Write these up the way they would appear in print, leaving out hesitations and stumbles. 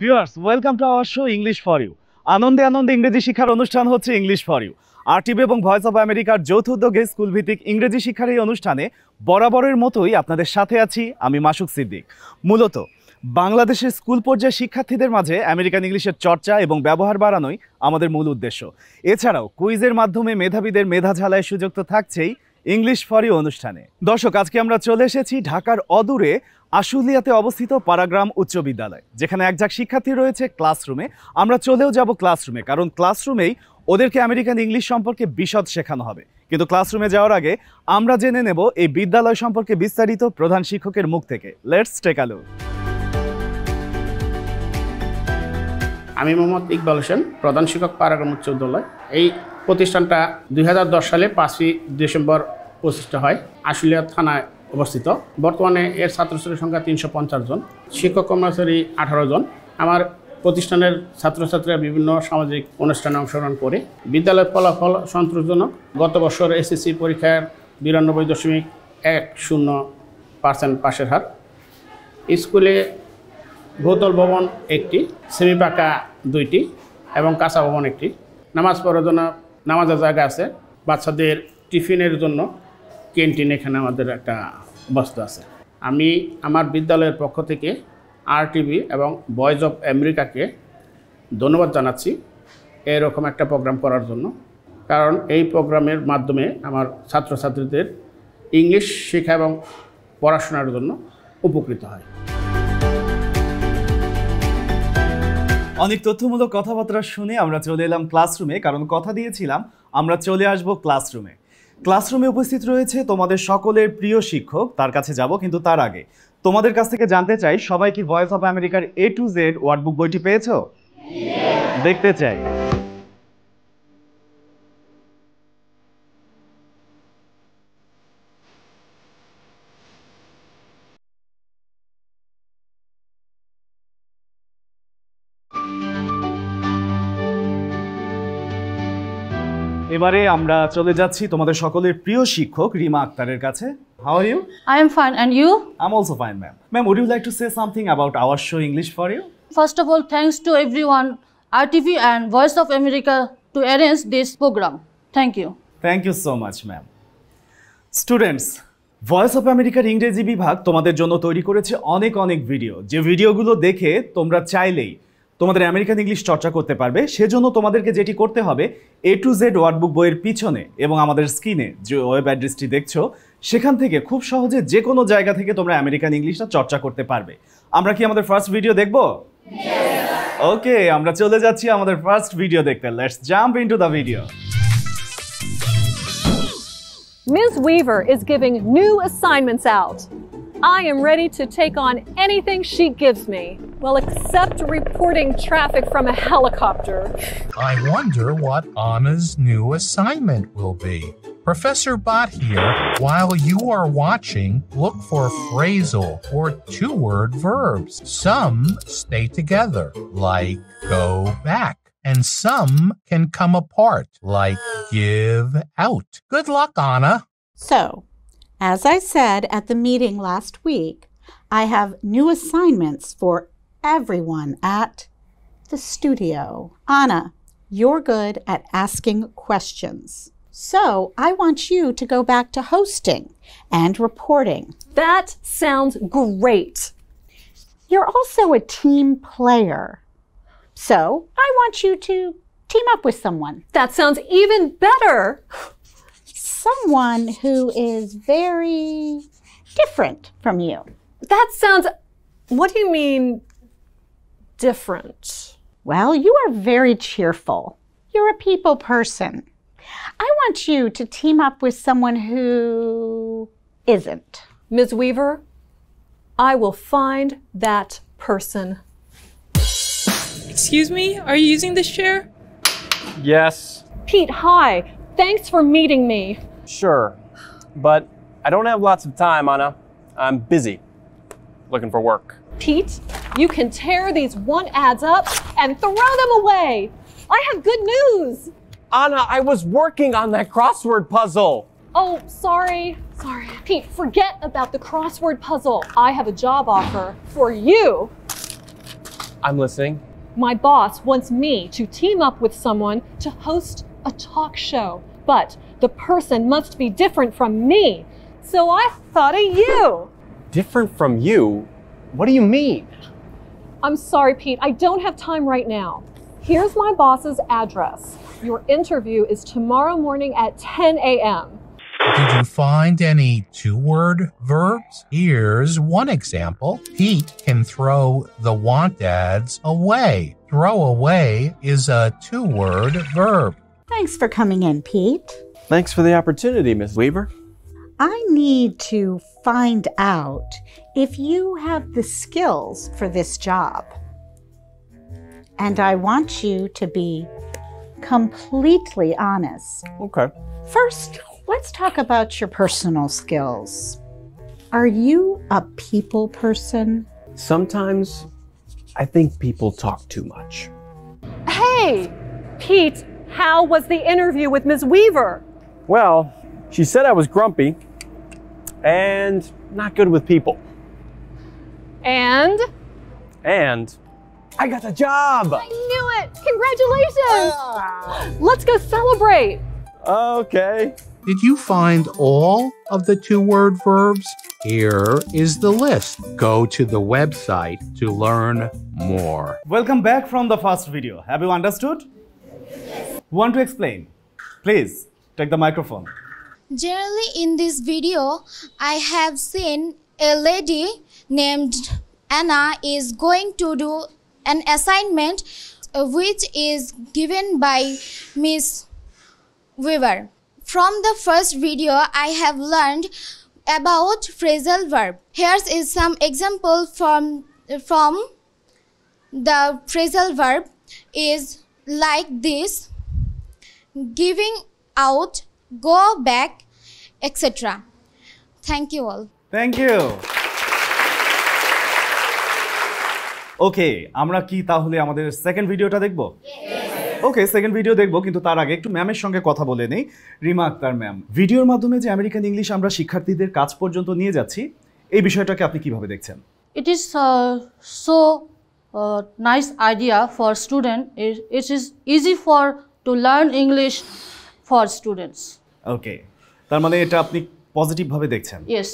Viewers, welcome to our show English for you. আনন্দে আনন্দে ইংরেজি শিক্ষার অনুষ্ঠান হচ্ছে ইংলিশ ফর ইউ। আরটিভি এবং ভয়েস অফ আমেরিকার যৌথ উদ্যোগে স্কুল ভিত্তিক ইংরেজি শিক্ষার এই অনুষ্ঠানে বরাবরের মতোই আপনাদের সাথে আছি আমি মাসুক সিদ্দিক। মূলত বাংলাদেশের স্কুল পর্যায়ে শিক্ষার্থীদের মাঝে আমেরিকান ইংলিশের চর্চা এবং ব্যবহার বাড়ানোই আমাদের মূল উদ্দেশ্য। এছাড়াও কুইজের মাধ্যমে মেধাবীদের মেধা ঝালায় সুযোগ তো থাকছেই ইংলিশ ফর ইউ অনুষ্ঠানে। দর্শক, আজকে আমরা চলে এসেছি ঢাকার অদূরে আশুলিয়াতে অবস্থিত পারাগ্রাম উচ্চ বিদ্যালয়, যেখানে একঝাঁক শিক্ষার্থী রয়েছে ক্লাসরুমে। আমরা চলেও যাব ক্লাসরুমে, কারণ ক্লাসরুমেই ওদেরকে আমেরিকান ইংলিশ সম্পর্কে বিশদ শেখানো হবে। কিন্তু ক্লাসরুমে যাওয়ার আগে আমরা জেনে নেব এই বিদ্যালয় সম্পর্কে বিস্তারিত প্রধান শিক্ষকের মুখ থেকে। Let's take a look. আমি মোহাম্মদ ইকবাল হোসেন, প্রধান শিক্ষক পারাগ্রাম উচ্চ বিদ্যালয়। এই প্রতিষ্ঠানটা 2010 সালে 5ই ডিসেম্বর প্রতিষ্ঠা হয়। আশুলিয়া থানায় অবস্থিত। বর্তমানে এর ছাত্রছাত্রীর সংখ্যা 350 জন, শিক্ষক কর্মচারী 18 জন। আমার প্রতিষ্ঠানের ছাত্রছাত্রীরা বিভিন্ন সামাজিক অনুষ্ঠানে অংশগ্রহণ করে। বিদ্যালয়ের ফলাফল সন্তোষজনক। গত বছর এসএসসি পরীক্ষার 92.10% পাশের হার। স্কুলে বহুতল ভবন একটি, সেমি পাকা 2টি এবং কাঁচা ভবন একটি। নামাজ পড়ার জন্য নামাজের জায়গা আছে। বাচ্চাদের টিফিনের জন্য ক্যান্টিন এখানে আমাদের একটা বস্তু আছে। আমি আমার বিদ্যালয়ের পক্ষ থেকে আরটিভি এবং ভয়েস অফ আমেরিকাকে ধন্যবাদ জানাচ্ছি এরকম একটা প্রোগ্রাম করার জন্য, কারণ এই প্রোগ্রামের মাধ্যমে আমার ছাত্রছাত্রীদের ইংলিশ শেখা এবং পড়াশোনার জন্য উপকৃত হয়। অনেক তথ্যমূলক কথাবার্তা শুনে আমরা চলে এলাম ক্লাসরুমে, কারণ কথা দিয়েছিলাম আমরা চলে আসব ক্লাসরুমে। ক্লাসরুমে উপস্থিত রয়েছে তোমাদের সকলের প্রিয় শিক্ষক, তার কাছে যাব। কিন্তু তার আগে তোমাদের কাছ থেকে জানতে চাই, সবাই কি ভয়েস অফ আমেরিকার A to Z ওয়ার্ডবুক বইটি পেয়েছো? দেখতে চাই। এবারে আমরা চলে যাচ্ছি তোমাদের সকলের প্রিয় শিক্ষক রিমা আক্তারের কাছে। How are you? I am fine, and you? I'm also fine, ma'am. Ma'am, would you like to say something about our show English for you? First of all, thanks to everyone, RTV and Voice of America to arrange this program. Thank you. Thank you so much, ma'am. Students, voice of আমেরিকার ইংরেজি বিভাগ তোমাদের জন্য তৈরি করেছে অনেক অনেক video, যে ভিডিওগুলো দেখে তোমরা চাইলেই তোমাদের আমেরিকান ইংলিশ চর্চা করতে পারবে। সেজন্য তোমাদেরকে যেটি করতে হবে, A to Z ওয়ার্ডবুক বইয়ের পিছনে এবং আমাদের স্ক্রিনে যে ওয়েব অ্যাড্রেসটি দেখছো, সেখান থেকে খুব সহজে যে কোনো জায়গা থেকে তোমরা আমেরিকান ইংলিশটা চর্চা করতে পারবে। আমরা কি আমাদের ফার্স্ট ভিডিও দেখব? ওকে, আমরা চলে যাচ্ছি আমাদের ফার্স্ট ভিডিও দেখতে। Let's jump into the video. Ms. Weaver is giving new assignments out. I am ready to take on anything she gives me. Well, except reporting traffic from a helicopter. I wonder what Anna's new assignment will be. Professor Bott here. While you are watching, look for phrasal or two-word verbs. Some stay together, like go back. And some can come apart, like give out. Good luck, Anna. So, as I said at the meeting last week, I have new assignments for everyone at the studio. Anna, you're good at asking questions. So, I want you to go back to hosting and reporting. That sounds great. You're also a team player. So, I want you to team up with someone. That sounds even better. Someone who is very different from you. That sounds... What do you mean, different? Well, you are very cheerful. You're a people person. I want you to team up with someone who isn't. Ms. Weaver, I will find that person. Excuse me, are you using this chair? Yes. Pete, hi. Thanks for meeting me. Sure, but I don't have lots of time, Anna. I'm busy looking for work. Pete, you can tear these one ads up and throw them away. I have good news. Anna, I was working on that crossword puzzle. Oh, sorry. Pete, forget about the crossword puzzle. I have a job offer for you. I'm listening. My boss wants me to team up with someone to host a talk show, but the person must be different from me. So I thought of you. Different from you? What do you mean? I'm sorry, Pete, I don't have time right now. Here's my boss's address. Your interview is tomorrow morning at 10 a.m. Did you find any two-word verbs? Here's one example. Pete can throw the want ads away. Throw away is a two-word verb. Thanks for coming in, Pete. Thanks for the opportunity, Ms. Weaver. I need to find out if you have the skills for this job. And I want you to be completely honest. Okay. First, let's talk about your personal skills. Are you a people person? Sometimes I think people talk too much. Hey, Pete, how was the interview with Ms. Weaver? Well, she said I was grumpy and not good with people. And I got the job! I knew it! Congratulations! Let's go celebrate! Okay. Did you find all of the two-word verbs? Here is the list. Go to the website to learn more. Welcome back from the first video. Have you understood? Yes. Want to explain? Please, take the microphone. Generally in this video, I have seen a lady named Anna is going to do an assignment which is given by Miss Weaver. From the first video, I have learned about phrasal verb. Here is some example from the phrasal verb is like this: giving out, go back, etc. Thank you all. Thank you. ওকে, আমরা কি তাহলে আমাদের second ভিডিওটা দেখব? ওকে, second video দেখব, কিন্তু তার আগে একটু ম্যামের সঙ্গে কথা বলে নেই। রিমা আক্তার ম্যাম, ভিডিওর মাধ্যমে যে আমেরিকান ইংলিশ আমরা শিক্ষার্থীদের কাজ পর্যন্ত নিয়ে যাচ্ছি, এই বিষয়টাকে আপনি কিভাবে দেখছেন? It is so nice idea for student. It is easy for to learn English for students. ওকে, তার মানে এটা আপনি পজিটিভ ভাবে দেখছেন? Yes.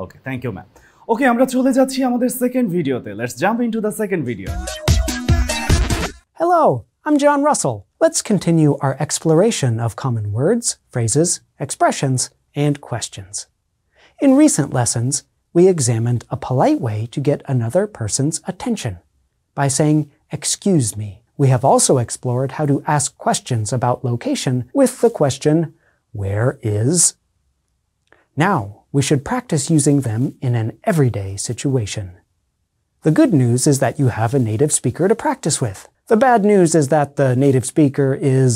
Okay, thank you ma'am. Okay, আমরা চলে যাচ্ছি আমাদের সেকেন্ড ভিডিওতে। Let's jump into the second video. Hello, I'm John Russell. Let's continue our exploration of common words, phrases, expressions, and questions. In recent lessons, we examined a polite way to get another person's attention by saying, "Excuse me." We have also explored how to ask questions about location with the question, "Where is?" Now, we should practice using them in an everyday situation. The good news is that you have a native speaker to practice with. The bad news is that the native speaker is,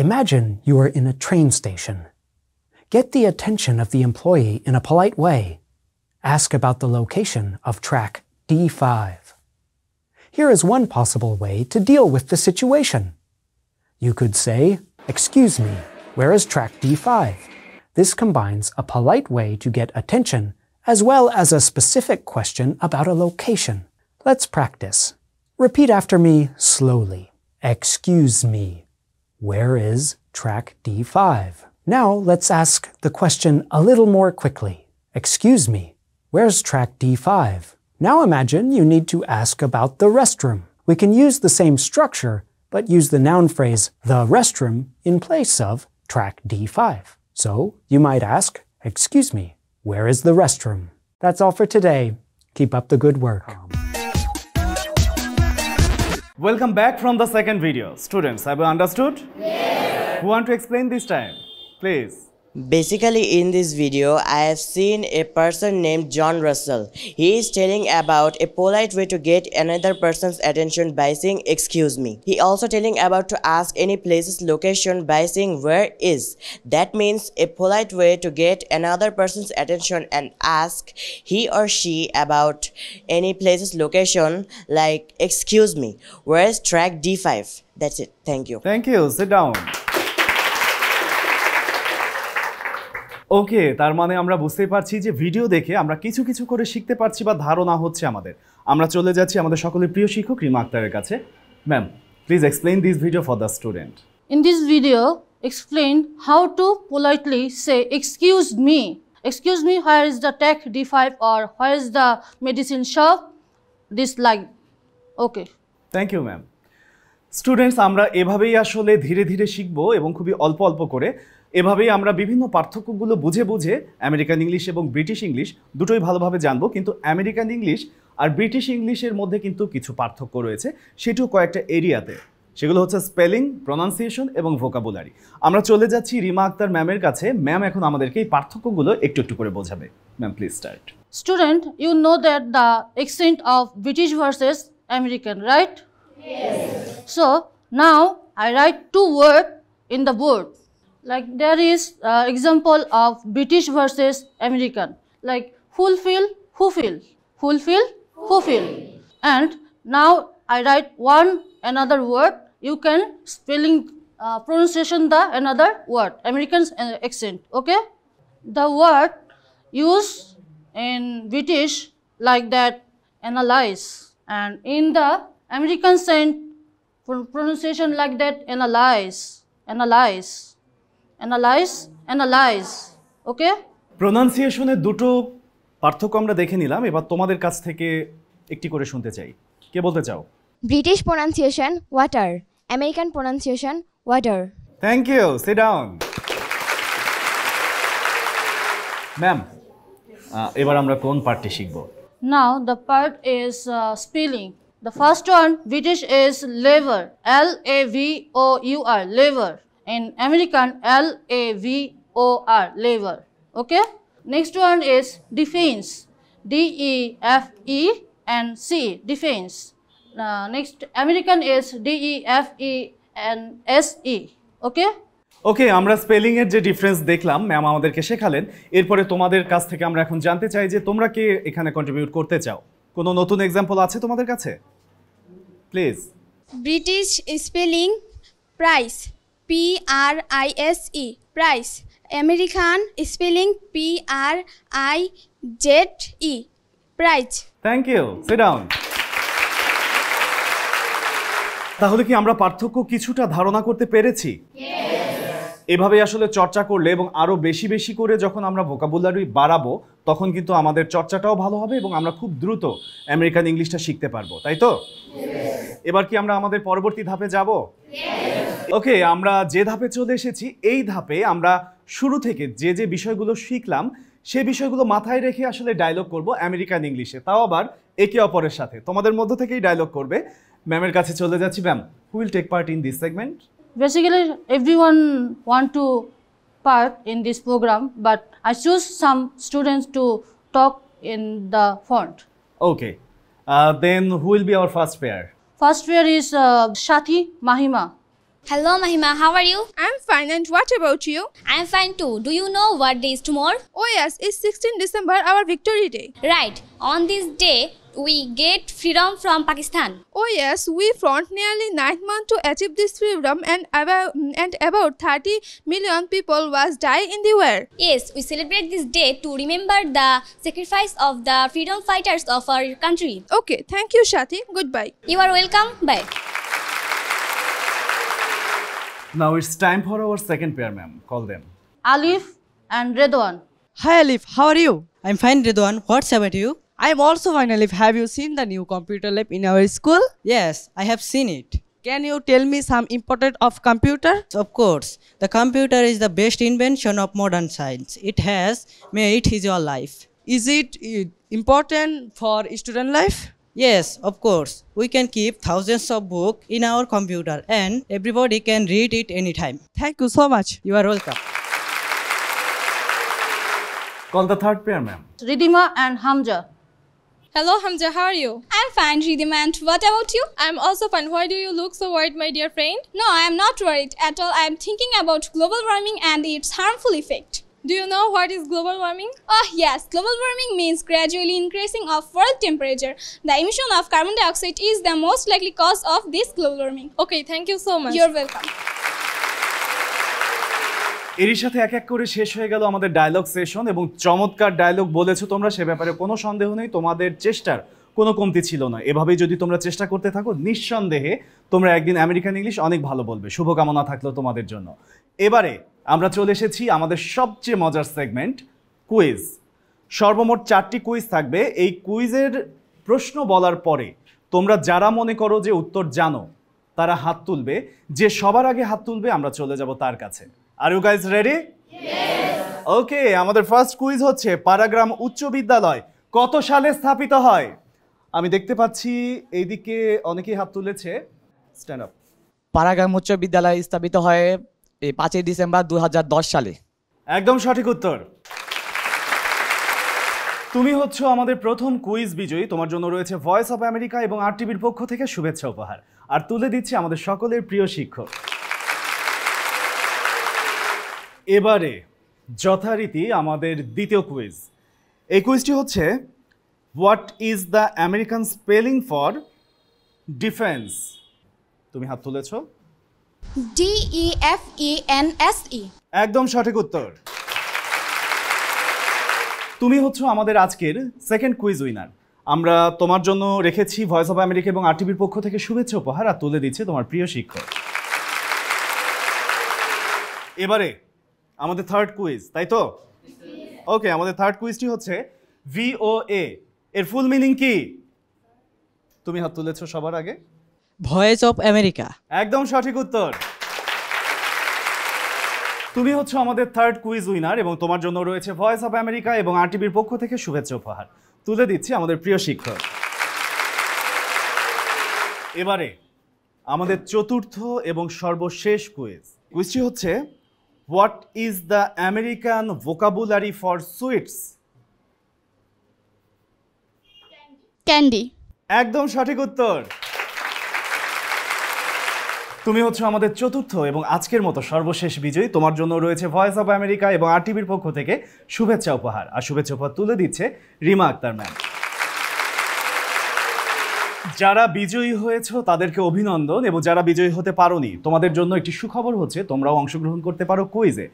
imagine you are in a train station. Get the attention of the employee in a polite way. Ask about the location of track D5. Here is one possible way to deal with the situation. You could say, "Excuse me, where is track D5? This combines a polite way to get attention as well as a specific question about a location. Let's practice. Repeat after me slowly. Excuse me. Where is track D5? Now let's ask the question a little more quickly. Excuse me. Where's track D5? Now imagine you need to ask about the restroom. We can use the same structure, but use the noun phrase the restroom in place of track D5. So you might ask, "Excuse me, where is the restroom?" That's all for today. Keep up the good work. Welcome back from the second video. Students, have you understood? Yes. Who want to explain this time? Please. Basically, in this video, I have seen a person named John Russell. He is telling about a polite way to get another person's attention by saying, "Excuse me." He also telling about to ask any place's location by saying, "Where is?" That means a polite way to get another person's attention and ask he or she about any place's location, like, "Excuse me, where is track D5? That's it. Thank you. Thank you. Sit down. ওকে, তার মানে আমরা বুঝতেই পারছি যে video দেখে আমরা কিছু কিছু করে শিখতে পারছি বা ধারণা হচ্ছে আমাদের। আমরা চলে যাচ্ছি আমাদের সকলের প্রিয় শিক্ষক রিমা আক্তারের কাছে। Ma'am, please explain this video for the student. In this video, explain how to politely say excuse me. Excuse me, where is the Tech D5 or where is the medicine shop? This like. Okay. Thank you ma'am. Students, আমরা এভাবেই আসলে ধীরে ধীরে শিখবো এবং খুবই অল্প অল্প করে। এভাবেই আমরা বিভিন্ন পার্থক্যগুলো বুঝে বুঝে আমেরিকান ইংলিশ এবং ব্রিটিশ ইংলিশ দুটোই ভালোভাবে জানবো। কিন্তু আমেরিকান ইংলিশ আর ব্রিটিশ ইংলিশের মধ্যে কিন্তু কিছু পার্থক্য রয়েছে, সেটিও কয়েকটা এরিয়াতে। সেগুলো হচ্ছে স্পেলিং, প্রনাউন্সিয়েশন এবং ভোকাবুলারি। আমরা চলে যাচ্ছি রিমা আক্তার ম্যামের কাছে। ম্যাম এখন আমাদেরকে এই পার্থক্যগুলো একটু একটু করে বোঝাবে। Ma'am, please start. Student, you know that the accent of British versus American, right? Yes. So now I write two words in the board. Like there is example of British versus American, like fulfill, fulfill, fulfill, fulfill. And now I write one another word. You can spelling pronunciation the another word, American accent. Okay, the word used in British like that analyze, and in the American accent pronunciation like that analyze, analyze, analyze, analyze. Okay, প্রোনাউন্সিয়েশনের দুটো পার্থক্য আমরা দেখে নিলাম। এবার তোমাদের কাছ থেকে একটি করে শুনতে চাই। কে বলতে চাও? British pronunciation water, American pronunciation water. Thank you, sit down. Ma'am, এবার আমরা কোন পার্টটি শিখব? now the part is spelling. The first one, British is labor, L-A-V-O-U-R, labor. In American, L-A-V-O-R, labor. Okay, next one is defense, D-E-F-E-N-C, defense. Next American is D-E-F-E-N-S-E. Okay, ওকে, আমরা spelling এর যে difference দেখলাম ma'am আমাদেরকে শেখালেন। এরপরে তোমাদের কাছ থেকে আমরা এখন জানতে চাই যে তোমরা কে এখানে কন্ট্রিবিউট করতে চাও। কোনো নতুন এক্সাম্পল আছে তোমাদের কাছে? Please. British spelling price, P-R-I-S-E, price. American spelling P-R-I-Z-E, price. Thank you, sit down. তাহলে কি আমরা পার্থক্য কিছুটা ধারণা করতে পেরেছি? এভাবে আসলে চর্চা করলে এবং আরো বেশি বেশি করে যখন আমরা ভোকাবুলারি বাড়াবো তখন কিন্তু আমাদের চর্চাটাও ভালো হবে এবং আমরা খুব দ্রুত আমেরিকান ইংলিশটা শিখতে পারবো, তাই তো? এবার কি আমরা আমাদের পরবর্তী ধাপে যাব? ওকে, আমরা যে ধাপে চলে এসেছি এই ধাপে আমরা শুরু থেকে যে যে বিষয়গুলো শিখলাম সেই বিষয়গুলো মাথায় রেখে আসলে ডায়লগ করব আমেরিকান ইংলিশে, তাও আবার একে অপরের সাথে। তোমাদের মধ্য থেকেই ডায়লগ করবে। ম্যামের কাছে চলে যাচ্ছি। Ma'am, who will take part in this segment? basically everyone want to part in this program, but I choose some students to talk in the front. Okay, then who will be our first pair? First pair is Shathi Mahima. Hello Mahima, how are you? I'm fine, and what about you? I'm fine too. Do you know what day is tomorrow? Oh yes, it's 16 December, our Victory Day. Right. On this day, we get freedom from Pakistan. Oh yes, we fought nearly 9 months to achieve this freedom, and about 30 million people was die in the war. Yes, we celebrate this day to remember the sacrifice of the freedom fighters of our country. Okay, thank you Shathi. Goodbye. You are welcome. Bye. Now it's time for our second pair, ma'am. Call them. Alif and Redwan. Hi Alif, how are you? I'm fine Redwan. What's about you? I'm also fine Alif. Have you seen the new computer lab in our school? Yes, I have seen it. Can you tell me some important of computer? Of course. The computer is the best invention of modern science. It has made your life. Is it important for student life? Yes, of course. We can keep thousands of books in our computer and everybody can read it anytime. Thank you so much. You are welcome. Call the third pair, ma'am. Ridima and Hamza. Hello Hamza, how are you? I'm fine, Ridima, and what about you? I'm also fine. Why do you look so worried, my dear friend? No, I am not worried at all. I am thinking about global warming and its harmful effect. Do you know what is global warming? Oh yes, global warming means gradually increasing of world temperature. The emission of carbon dioxide is the most likely cause of this global warming. Okay, thank you so much. You're welcome. এরই সাথে এক এক করে শেষ হয়ে গেল আমাদের dialogue session এবং চমৎকার ডায়লগ বলেছো তোমরা, সে ব্যাপারে কোনো সন্দেহ নেই। তোমাদের চেষ্টার কোনো কমতি ছিল না। এভাবেই যদি তোমরা চেষ্টা করতে থাকো নিঃসন্দেহে তোমরা একদিন আমেরিকান ইংলিশ অনেক ভালো বলবে। শুভকামনা থাকলো তোমাদের জন্য। এবারে আমরা চলে এসেছি আমাদের সবচেয়ে মজার সেগমেন্ট কুইজ। সর্বমোট 4টি কুইজ থাকবে। এই কুইজের প্রশ্ন বলার পরে তোমরা যারা মনে করো যে উত্তর জানো তারা হাত তুলবে। যে সবার আগে হাত তুলবে আমরা চলে যাব তার কাছে। Are you guys ready? Okay, আমাদের ফার্স্ট কুইজ হচ্ছে পাড়াগ্রাম উচ্চ বিদ্যালয় কত সালে স্থাপিত হয়? আমি দেখতে পাচ্ছি এইদিকে অনেকেই হাত তুলেছে। Stand up. পাড়াগ্রাম উচ্চ বিদ্যালয় স্থাপিত হয় 5ই ডিসেম্বর 2010 সালে। একদম সঠিক উত্তর। তুমি হচ্ছ আমাদের প্রথম কুইজ বিজয়ী। তোমার জন্য রয়েছে ভয়েস অফ আমেরিকা এবং RTVর পক্ষ থেকে শুভেচ্ছা উপহার। আর তুলে দিচ্ছি আমাদের সকলের প্রিয় শিক্ষক। এবারে যথারীতি আমাদের দ্বিতীয় কুইজ। এই কুইজটি হচ্ছে what is the American spelling for defence? তুমি হাত তুলেছ। DEFENSE। একদম সঠিক উত্তর। তুমি হচ্ছ আমাদের আজকের সেকেন্ড কুইজ উইনার। আমরা তোমার জন্য রেখেছি ভয়েস অফ আমেরিকা এবং RTVর পক্ষ থেকে শুভেচ্ছা উপহার। আর তুলে দিচ্ছে তোমার প্রিয় শিক্ষক। এবারে আমাদের থার্ড কুইজ, তাই তো? ওকে, আমাদের থার্ড কুইজটি হচ্ছে VOA এর ফুল মিনিং কি? তুমি হাত তুলেছো সবার আগে। Voice of America. একদম সঠিক উত্তর। তুমি হচ্ছ আমাদের থার্ড কুইজ উইনার এবং তোমার জন্য রয়েছে ভয়েস অফ আমেরিকা এবং RTVর পক্ষ থেকে শুভেচ্ছা উপহার। তুলে দিচ্ছি আমাদের প্রিয় শিক্ষক। এবারে আমাদের চতুর্থ এবং সর্বশেষ কুইজ। কুইজটি হচ্ছে what is the American vocabulary for sweets? Candy. একদম সঠিক উত্তর। তুমি হচ্ছে আমাদের চতুর্থ এবং আজকের মতো সর্বশেষ বিজয়ী। তোমার জন্য রয়েছে ভয়েস অফ আমেরিকা এবং RTVর পক্ষ থেকে শুভেচ্ছা উপহার। আর শুভেচ্ছা উপহার তুলে দিচ্ছে রিমা আক্তার ম্যাম। যারা বিজয়ী হয়েছে তাদেরকে অভিনন্দন এবং যারা বিজয়ী হতে পারোনি তোমাদের জন্য একটি সুখবর হচ্ছে তোমরাও অংশগ্রহণ করতে পারো কুইজে।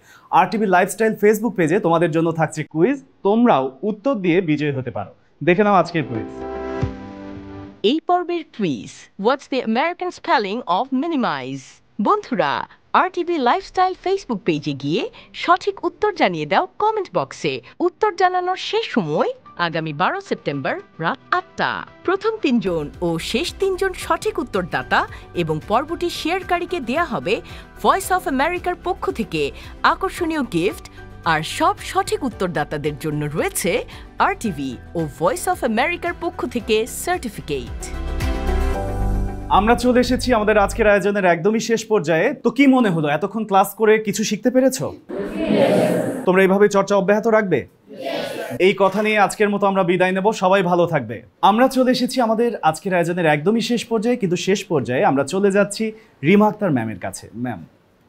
RTV লাইফস্টাইল ফেসবুক পেজে তোমাদের জন্য থাকছে কুইজ, তোমরাও উত্তর দিয়ে বিজয়ী হতে পারো। দেখে নাও আজকের কুইজ। এই পর্বের quiz, what's the American spelling of minimize? বন্ধুরা, RTV লাইফস্টাইল ফেসবুক পেজে গিয়ে সঠিক উত্তর জানিয়ে দাও কমেন্ট বক্সে। উত্তর জানানোর শেষ সময় আগামী 12 সেপ্টেম্বর রাত 8টা। প্রথম 3 জন ও শেষ 3 জন সঠিক উত্তরদাতা এবং পর্বটি শেয়ারকারীকে দেয়া হবে ভয়েস অফ আমেরিকার পক্ষ থেকে আকর্ষণীয় গিফট। আর সব সঠিক উত্তরদাতাদের জন্য রয়েছে RTV ও ভয়েস অফ আমেরিকার পক্ষ থেকে সার্টিফিকেট। আমরা চলে এসেছি আমাদের আজকের আয়োজনের একদমই শেষ পর্যায়ে। তো কি মনে হলো, এতক্ষণ ক্লাস করে কিছু শিখতে পেরেছো? তোমরা এইভাবে চর্চা অব্যাহত রাখবে? এই কথা নিয়ে আজকের মতো আমরা বিদায় নেব। সবাই ভালো থাকবে। আমরা চলে এসেছি আমাদের আজকের আয়োজনের একদমই শেষ পর্যায়ে, কিন্তু শেষ পর্যায়ে আমরা চলে যাচ্ছি রিমা আক্তার ম্যামের কাছে। Ma'am,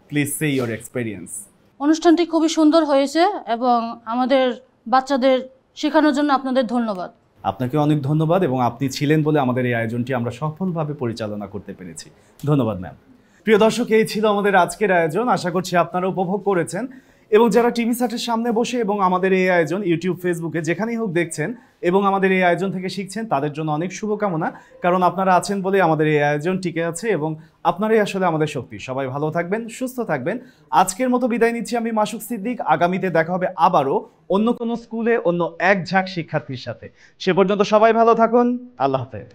please say your experience. অনুষ্ঠানটি খুবই সুন্দর হয়েছে এবং আমাদের বাচ্চাদের শেখানোর জন্য আপনাদের ধন্যবাদ। আপনাকে অনেক ধন্যবাদ এবং আপনি ছিলেন বলে আমাদের এই আয়োজনটি আমরা সফলভাবে পরিচালনা করতে পেরেছি। ধন্যবাদ ম্যাম। প্রিয় দর্শক, এই ছিল আমাদের আজকের আয়োজন। আশা করছি আপনারা উপভোগ করেছেন এবং যারা টিভি সেটের সামনে বসে এবং আমাদের এই আয়োজন ইউটিউব, ফেসবুকে যেখানেই হোক দেখছেন এবং আমাদের এই আয়োজন থেকে শিখছেন, তাদের জন্য অনেক শুভকামনা। কারণ আপনারা আছেন বলে আমাদের এই আয়োজন টিকে আছে এবং আপনারাই আসলে আমাদের শক্তি। সবাই ভালো থাকবেন, সুস্থ থাকবেন। আজকের মতো বিদায় নিচ্ছি আমি মাসুক সিদ্দিক। আগামীতে দেখা হবে আবারও অন্য কোনো স্কুলে অন্য এক ঝাঁক শিক্ষার্থীর সাথে। সে পর্যন্ত সবাই ভালো থাকুন। আল্লাহ হাফেজ।